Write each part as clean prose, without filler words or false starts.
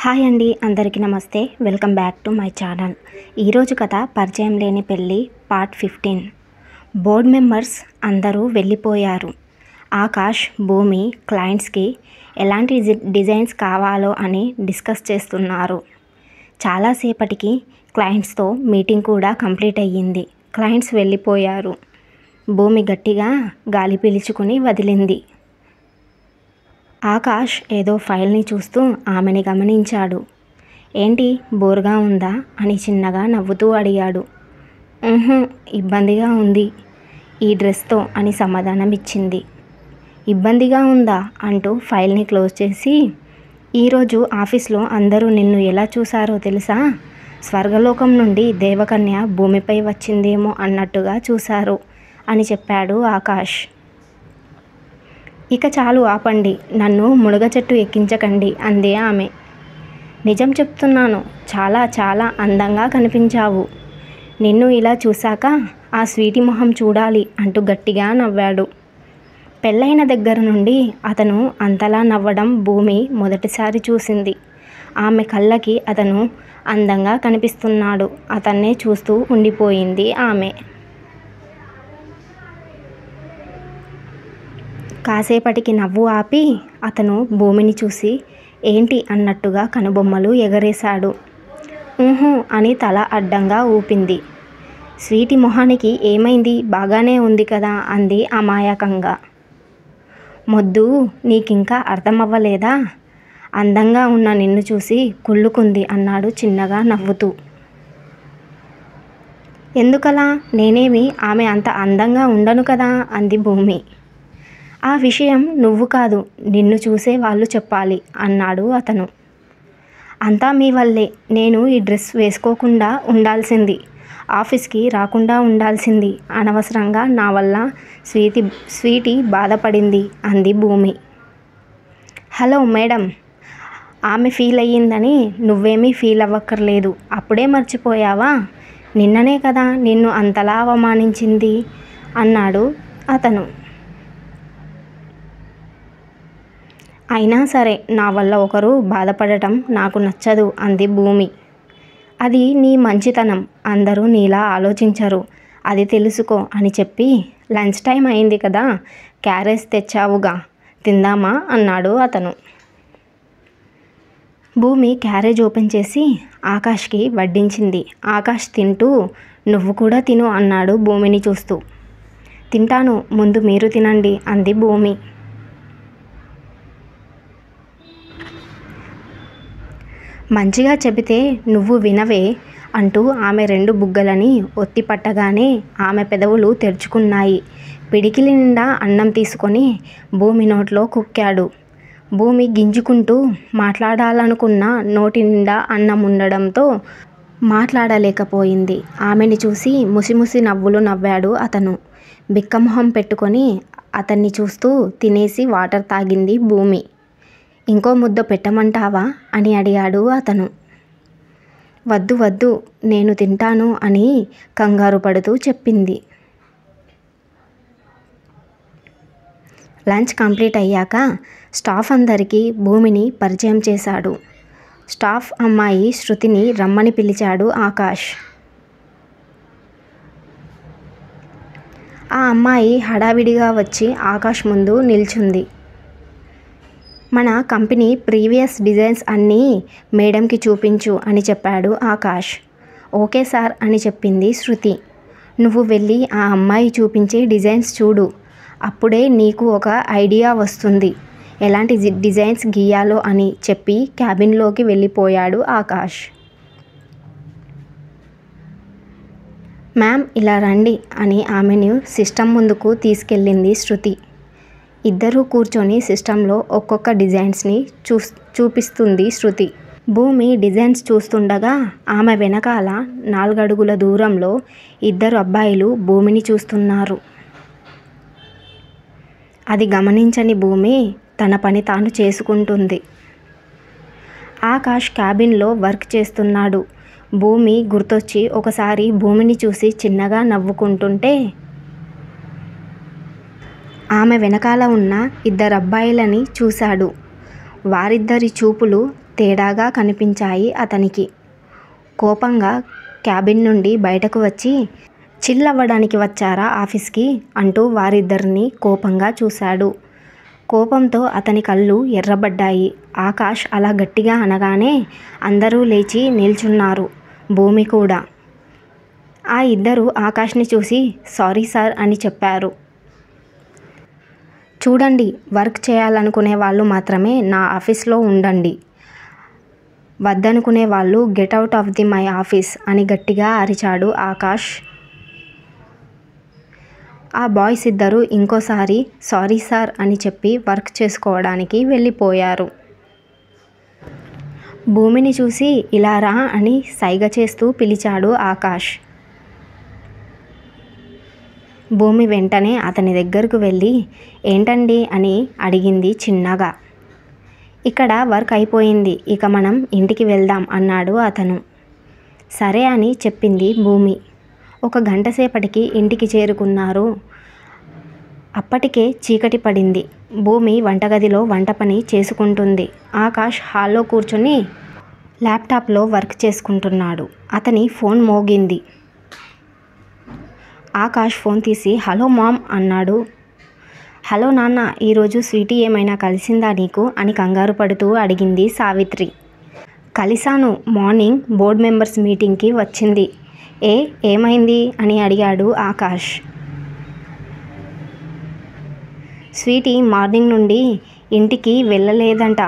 Hi అండి, అందరికీ నమస్తే. Welcome back to my channel. ఈరోజు కథ పరిచయం లేని పెళ్ళి పార్ట్ 15. బోర్డ్ మెంబర్స్ అందరూ వెళ్ళిపోయారు. ఆకాష్, భూమి క్లయింట్స్కి ఎలాంటి డిజైన్స్ కావాలో అని డిస్కస్ చేస్తున్నారు. చాలాసేపటికి క్లయింట్స్తో మీటింగ్ కూడా కంప్లీట్ అయ్యింది. క్లయింట్స్ వెళ్ళిపోయారు. భూమి గట్టిగా గాలి పీల్చుకుని వదిలింది. ఆకాష్ ఏదో ఫైల్ని చూస్తూ ఆమెని గమనించాడు. ఏంటి, బోర్గా ఉందా అని చిన్నగా నవ్వుతూ అడిగాడు. ఇబ్బందిగా ఉంది ఈ డ్రెస్తో అని సమాధానం ఇచ్చింది. ఇబ్బందిగా ఉందా అంటూ ఫైల్ని క్లోజ్ చేసి, ఈరోజు ఆఫీస్లో అందరూ నిన్ను ఎలా చూశారో తెలుసా? స్వర్గలోకం నుండి దేవకన్య భూమిపై వచ్చిందేమో అన్నట్టుగా చూశారు అని చెప్పాడు ఆకాష్. ఇక చాలు ఆపండి, నన్ను మునగ చెట్టు ఎక్కించకండి అంది ఆమె. నిజం చెప్తున్నాను, చాలా చాలా అందంగా కనిపించావు. నిన్ను ఇలా చూశాక ఆ స్వీటి మొహం చూడాలి అంటూ గట్టిగా నవ్వాడు. పెళ్ళైన దగ్గర నుండి అతను అంతలా నవ్వడం భూమి మొదటిసారి చూసింది. ఆమె కళ్ళకి అతను అందంగా కనిపిస్తున్నాడు. అతన్నే చూస్తూ ఉండిపోయింది ఆమె. కాసేపటికి నవ్వు ఆపి అతను భూమిని చూసి ఏంటి అన్నట్టుగా కనుబొమ్మలు ఎగరేశాడు. అని తల అడ్డంగా ఊపింది. స్వీటి మొహానికి ఏమైంది, బాగానే ఉంది కదా అంది అమాయకంగా. మొద్దు, నీకింకా అర్థమవ్వలేదా? అందంగా ఉన్న నిన్ను చూసి కుళ్ళుకుంది అన్నాడు చిన్నగా నవ్వుతూ. ఎందుకలా? నేనేమి ఆమె అంత అందంగా ఉండను కదా అంది భూమి. ఆ విషయం నువ్వు కాదు, నిన్ను చూసే వాళ్ళు చెప్పాలి అన్నాడు అతను. అంతా మీ వల్లే. నేను ఈ డ్రెస్ వేసుకోకుండా ఉండాల్సింది, ఆఫీస్కి రాకుండా ఉండాల్సింది. అనవసరంగా నా వల్ల స్వీటీ బాధపడింది అంది భూమి. హలో మేడం, ఆమె ఫీల్ అయ్యిందని నువ్వేమీ ఫీల్ అవ్వక్కర్లేదు. అప్పుడే మర్చిపోయావా? నిన్ననే కదా నిన్ను అంతలా అవమానించింది అన్నాడు అతను. అయినా సరే, నా వల్ల ఒకరు బాధపడటం నాకు నచ్చదు అంది భూమి. అది నీ మంచితనం, అందరూ నీలా ఆలోచించరు, అది తెలుసుకో అని చెప్పి, లంచ్ టైం అయింది కదా, క్యారేజ్ తెచ్చావుగా, తిందామా అన్నాడు అతను. భూమి క్యారేజ్ ఓపెన్ చేసి ఆకాష్కి వడ్డించింది. ఆకాష్ తింటూ, నువ్వు కూడా తిను అన్నాడు భూమిని చూస్తూ. తింటాను, ముందు మీరు తినండి అంది భూమి. మంచిగా చెబితే నువ్వు వినవే అంటూ ఆమె రెండు బుగ్గలని ఒత్తి పట్టగానే ఆమె పెదవులు తెరుచుకున్నాయి. పిడికిలి నిండా అన్నం తీసుకొని భూమి నోట్లో కుక్కాడు. భూమి గింజుకుంటూ మాట్లాడాలనుకున్న నోటి నిండా అన్నం ఉండడంతో మాట్లాడలేకపోయింది. ఆమెని చూసి ముసిముసి నవ్వులు నవ్వాడు అతను. బిక్కమొహం పెట్టుకొని అతన్ని చూస్తూ తినేసి వాటర్ తాగింది భూమి. ఇంకో ముద్ద పెట్టమంటావా అని అడిగాడు అతను. వద్దు వద్దు, నేను తింటాను అని కంగారు పడుతూ చెప్పింది. లంచ్ కంప్లీట్ అయ్యాక స్టాఫ్ అందరికీ భూమిని పరిచయం చేశాడు. స్టాఫ్ అమ్మాయి శృతిని రమ్మని పిలిచాడు ఆకాష్. ఆ అమ్మాయి హడావిడిగా వచ్చి ఆకాష్ ముందు నిల్చుంది. మన కంపెనీ ప్రీవియస్ డిజైన్స్ అన్నీ మేడంకి చూపించు అని చెప్పాడు ఆకాష్. ఓకే సార్ అని చెప్పింది శృతి. నువ్వు వెళ్ళి ఆ అమ్మాయి చూపించే డిజైన్స్ చూడు, అప్పుడే నీకు ఒక ఐడియా వస్తుంది ఎలాంటి డిజైన్స్ గీయాలో అని చెప్పి క్యాబిన్లోకి వెళ్ళిపోయాడు ఆకాష్. మ్యామ్ ఇలా రండి అని ఆమెను సిస్టమ్ ముందుకు తీసుకెళ్ళింది శృతి. ఇద్దరూ కూర్చొని సిస్టంలో ఒక్కొక్క డిజైన్స్ని చూపిస్తుంది శృతి. భూమి డిజైన్స్ చూస్తుండగా ఆమె వెనకాల 4 అడుగుల దూరంలో ఇద్దరు అబ్బాయిలు భూమిని చూస్తున్నారు. అది గమనించని భూమి తన పని తాను చేసుకుంటుంది. ఆకాష్ క్యాబిన్లో వర్క్ చేస్తున్నాడు. భూమి గుర్తొచ్చి ఒకసారి భూమిని చూసి చిన్నగా నవ్వుకుంటుంటే ఆమె వెనకాల ఉన్న 2 అబ్బాయిలని చూశాడు. వారిద్దరి చూపులు తేడాగా కనిపించాయి అతనికి. కోపంగా క్యాబిన్ నుండి బయటకు వచ్చి, చిల్ అవ్వడానికి వచ్చారా ఆఫీస్కి అంటూ వారిద్దరిని కోపంగా చూశాడు. కోపంతో అతని కళ్ళు ఎర్రబడ్డాయి. ఆకాష్ అలా గట్టిగా అనగానే అందరూ లేచి నిల్చున్నారు, భూమి కూడా. ఆ ఇద్దరు ఆకాష్ని చూసి సారీ సార్ అని చెప్పారు. చూడండి, వర్క్ చేయాలనుకునే వాళ్ళు మాత్రమే నా ఆఫీస్లో ఉండండి, వద్దనుకునే వాళ్ళు get out of the my office అని గట్టిగా అరిచాడు ఆకాష్. ఆ బాయ్స్ ఇద్దరు ఇంకోసారి సారీ సార్ అని చెప్పి వర్క్ చేసుకోవడానికి వెళ్ళిపోయారు. భూమిని చూసి ఇలా రా అని సైగ చేస్తూ పిలిచాడు ఆకాష్. భూమి వెంటనే అతని దగ్గరకు వెళ్ళి ఏంటండి అని అడిగింది చిన్నగా. ఇక్కడ వర్క్ అయిపోయింది, ఇక మనం ఇంటికి వెళ్దాం అన్నాడు అతను. సరే అని చెప్పింది భూమి. 1 గంట సేపటికి ఇంటికి చేరుకున్నారు. అప్పటికే చీకటి పడింది. భూమి వంటగదిలో వంట పని చేసుకుంటుంది. ఆకాష్ హాల్లో కూర్చొని ల్యాప్టాప్లో వర్క్ చేసుకుంటున్నాడు. అతని ఫోన్ మోగింది. ఆకాష్ ఫోన్ తీసి హలో మామ్ అన్నాడు. హలో నాన్న, ఈరోజు స్వీటీ ఏమైనా కలిసిందా నీకు అని కంగారు పడుతూ అడిగింది సావిత్రి. కలిశాను, మార్నింగ్ బోర్డ్ మెంబర్స్ మీటింగ్కి వచ్చింది. ఏమైంది అని అడిగాడు ఆకాష్. స్వీటీ మార్నింగ్ నుండి ఇంటికి వెళ్ళలేదంట,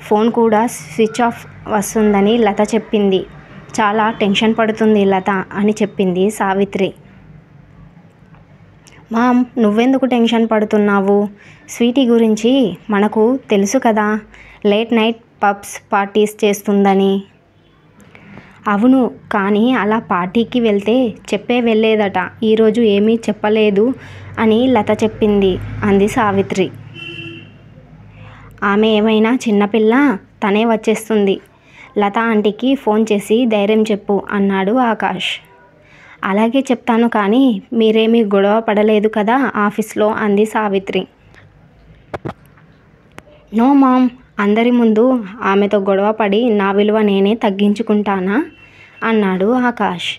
ఫోన్ కూడా స్విచ్ ఆఫ్ వస్తుందని లత చెప్పింది. చాలా టెన్షన్ పడుతుంది లత అని చెప్పింది సావిత్రి. మామ్, నువ్వెందుకు టెన్షన్ పడుతున్నావు? స్వీటీ గురించి మనకు తెలుసు కదా, లేట్ నైట్ పబ్స్ పార్టీస్ చేస్తుందని. అవును, కానీ అలా పార్టీకి వెళ్తే చెప్పే వెళ్ళేదట, ఈరోజు ఏమీ చెప్పలేదు అని లత చెప్పింది అంది సావిత్రి. ఆమె ఏమైనా చిన్నపిల్ల, తనే వచ్చేస్తుంది. లత ఆంటీకి ఫోన్ చేసి ధైర్యం చెప్పు అన్నాడు ఆకాష్. అలాగే చెప్తాను, కానీ మీరేమీ గొడవ పడలేదు కదా ఆఫీస్లో అంది సావిత్రి. నో మామ్, అందరి ముందు ఆమెతో గొడవ పడి నా విలువ నేనే తగ్గించుకుంటానా అన్నాడు ఆకాష్.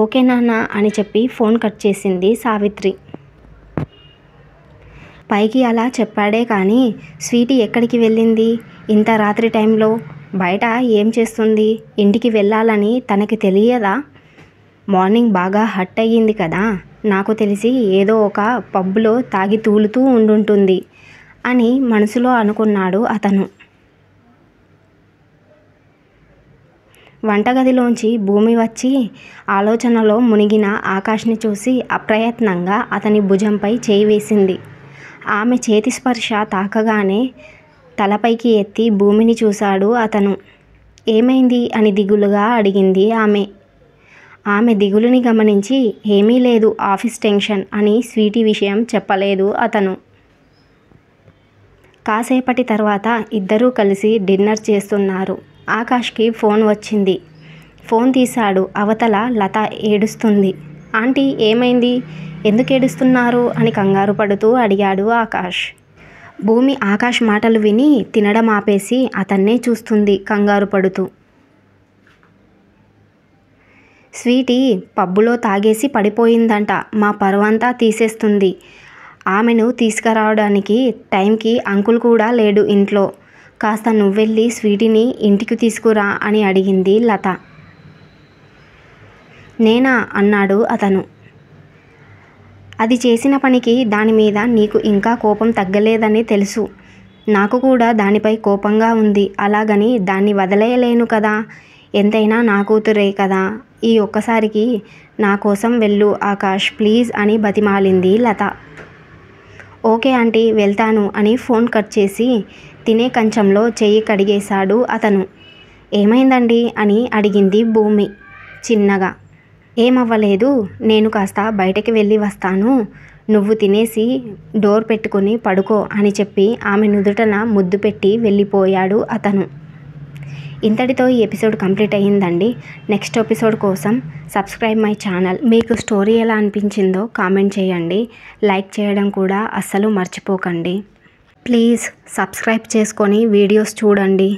ఓకే నాన్న అని చెప్పి ఫోన్ కట్ చేసింది సావిత్రి. పైకి అలా చెప్పాడే కానీ స్వీటీ ఎక్కడికి వెళ్ళింది ఇంత రాత్రి టైంలో? బయట ఏం చేస్తుంది? ఇంటికి వెళ్ళాలని తనకి తెలియదా? మార్నింగ్ బాగా హట్ అయ్యింది కదా, నాకు తెలిసి ఏదో ఒక పబ్లో తాగి తూలుతూ ఉండుంటుంది అని మనసులో అనుకున్నాడు అతను. వంటగదిలోంచి భూమి వచ్చి ఆలోచనలో మునిగిన ఆకాష్ని చూసి అప్రయత్నంగా అతని భుజంపై చేయి వేసింది. ఆమె చేతి స్పర్శ తాకగానే తలపైకి ఎత్తి భూమిని చూశాడు అతను. ఏమైంది అని దిగులుగా అడిగింది ఆమె. ఆమె దిగులుని గమనించి ఏమీ లేదు, ఆఫీస్ టెన్షన్ అని స్వీటీ విషయం చెప్పలేదు అతను. కాసేపటి తర్వాత ఇద్దరూ కలిసి డిన్నర్ చేస్తున్నారు. ఆకాష్కి ఫోన్ వచ్చింది. ఫోన్ తీశాడు. అవతల లత ఏడుస్తుంది. ఆంటీ ఏమైంది, ఎందుకు ఏడుస్తున్నారు అని కంగారు పడుతూ అడిగాడు ఆకాష్. భూమి ఆకాష్ మాటలు విని తినడం ఆపేసి అతన్నే చూస్తుంది కంగారు పడుతూ. స్వీటీ పబ్బులో తాగేసి పడిపోయిందంట, మా పరువంతా తీసేస్తుంది. ఆమెను తీసుకురావడానికి టైంకి అంకుల్ కూడా లేడు ఇంట్లో. కాస్త నువ్వెళ్ళి స్వీటీని ఇంటికి తీసుకురా అని అడిగింది లత. నేనా అన్నాడు అతను. అది చేసిన పనికి దాని మీద నీకు ఇంకా కోపం తగ్గలేదని తెలుసు. నాకు కూడా దానిపై కోపంగా ఉంది. అలాగని దాన్ని వదిలేయలేను కదా, ఎంతైనా నా కూతురే కదా. ఈ ఒక్కసారికి నా కోసం వెళ్ళు ఆకాష్ ప్లీజ్ అని బతిమాలింది లత. ఓకే ఆంటీ, వెళ్తాను అని ఫోన్ కట్ చేసి తినే కంచంలో చెయ్యి కడిగేశాడు అతను. ఏమైందండి అని అడిగింది భూమి చిన్నగా. ఏమవ్వలేదు, నేను కాస్త బయటకి వెళ్ళి వస్తాను, నువ్వు తినేసి డోర్ పెట్టుకుని పడుకో అని చెప్పి ఆమె నుదుటన ముద్దు పెట్టి వెళ్ళిపోయాడు అతను. ఇంతటితో ఈ ఎపిసోడ్ కంప్లీట్ అయ్యిందండి. నెక్స్ట్ ఎపిసోడ్ కోసం సబ్స్క్రైబ్ మై ఛానల్. మీకు స్టోరీ ఎలా అనిపించిందో కామెంట్ చేయండి. లైక్ చేయడం కూడా అస్సలు మర్చిపోకండి. ప్లీజ్ సబ్స్క్రైబ్ చేసుకొని వీడియోస్ చూడండి.